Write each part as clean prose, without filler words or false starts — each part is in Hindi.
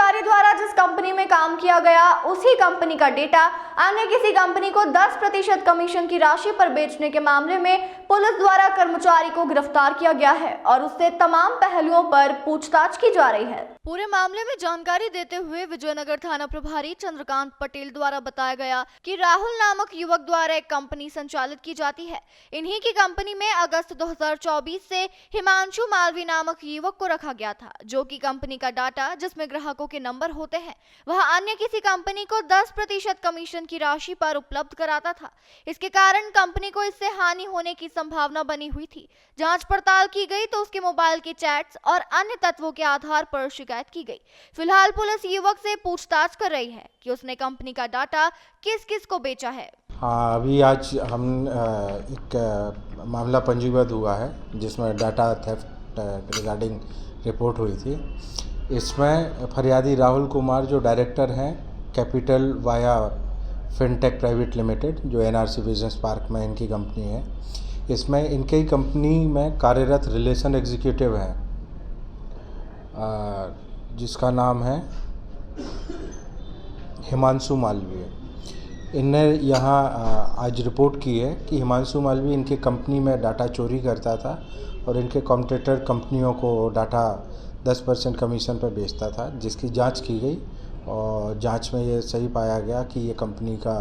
कर्मचारी द्वारा जिस कंपनी में काम किया गया उसी कंपनी का डेटा अन्य किसी कंपनी को 10% कमीशन की राशि पर बेचने के मामले में पुलिस द्वारा कर्मचारी को गिरफ्तार किया गया है और उससे तमाम पहलुओं पर पूछताछ की जा रही है। पूरे मामले में जानकारी देते हुए विजयनगर थाना प्रभारी चंद्रकांत पटेल द्वारा बताया गया कि राहुल नामक युवक द्वारा एक कंपनी संचालित की जाती है। इन्हीं की कंपनी में अगस्त 2024 से हिमांशु मालवी नामक युवक को रखा गया था, जो कि कंपनी का डाटा जिसमें ग्राहकों के नंबर होते हैं वह अन्य किसी कंपनी को 10% कमीशन की राशि पर उपलब्ध कराता था। इसके कारण कंपनी को इससे हानि होने की संभावना बनी हुई थी। जांच पड़ताल की गई तो उसके मोबाइल के चैट्स और अन्य तत्वों के आधार पर शिकायत की गई। फिलहाल पुलिस युवक से पूछताछ कर रही है कि उसने कंपनी का डाटा किस किस को बेचा है। हाँ, अभी आज हम एक मामला पंजीबद्ध हुआ है जिसमें डाटा थेफ्ट रिगार्डिंग रिपोर्ट हुई थी। इसमें फरियादी राहुल कुमार जो डायरेक्टर हैं capital via fintech private limited, जो एनआरसी बिजनेस पार्क में इनकी कंपनी है, इसमें इनके ही कंपनी में कार्यरत रिलेशन एग्जीक्यूटिव है जिसका नाम है हिमांशु मालवी। इनने यहाँ आज रिपोर्ट की है कि हिमांशु मालवी इनकी कंपनी में डाटा चोरी करता था और इनके कॉम्पिटिटर कंपनियों को डाटा 10% कमीशन पर बेचता था, जिसकी जांच की गई और जांच में ये सही पाया गया कि ये कंपनी का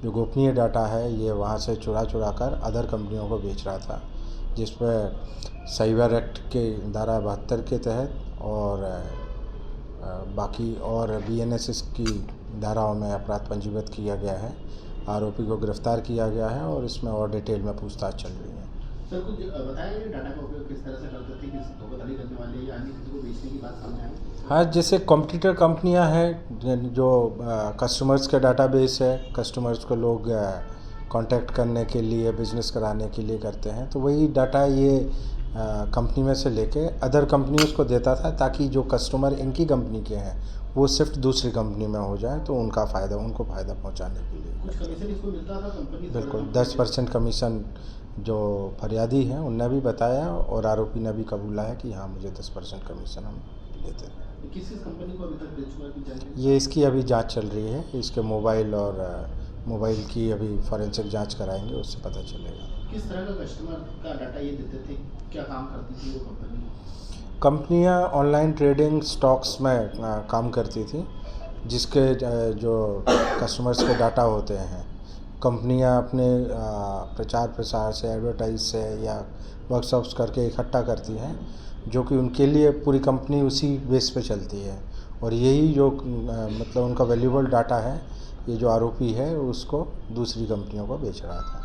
जो गोपनीय डाटा है ये वहाँ से चुरा कर अदर कंपनियों को बेच रहा था, जिस पर साइबर एक्ट के धारा 72 के तहत और बाकी और BNSS की धाराओं में अपराध पंजीबद्ध किया गया है। आरोपी को गिरफ्तार किया गया है और इसमें और डिटेल में पूछताछ चल रही है। सर, कुछ बताया कि डाटा का उपयोग किस तरह से करते थे, किस धोखाधड़ी करने वाले या अन्य किसी को बेचने की बात सामने आई? हाँ, जैसे कॉम्पिटिटर कंपनियां हैं जो कस्टमर्स का डाटाबेस है, कस्टमर्स को लोग कांटेक्ट करने के लिए, बिजनेस कराने के लिए करते हैं, तो वही डाटा ये कंपनी में से लेके अदर कंपनीज को देता था ताकि जो कस्टमर इनकी कंपनी के हैं वो शिफ्ट दूसरी कंपनी में हो जाए, तो उनको फ़ायदा पहुंचाने के लिए। कुछ कमीशन इसको मिलता था कंपनी से? बिल्कुल 10% कमीशन जो फरियादी हैं उनने भी बताया और आरोपी ने भी कबूला है कि हाँ, मुझे 10% कमीशन हम देते हैं। किस कंपनी को अभी तक बेच चुका है जानकारी? ये इसकी अभी जांच चल रही है। इसके मोबाइल की अभी फॉरेंसिक जांच कराएंगे, उससे पता चलेगा। किस तरह का कस्टमर का डाटा ये देते थे, क्या काम करती थी वो कंपनी? कंपनियां ऑनलाइन ट्रेडिंग स्टॉक्स में काम करती थी, जिसके जो कस्टमर्स के डाटा होते हैं कंपनियां अपने प्रचार प्रसार से, एडवर्टाइज से या वर्कशॉप्स करके इकट्ठा करती हैं, जो कि उनके लिए पूरी कंपनी उसी बेस पे चलती है। और यही जो मतलब उनका वैल्यूएबल डाटा है, ये जो आरोपी है उसको दूसरी कंपनियों को बेच रहा था।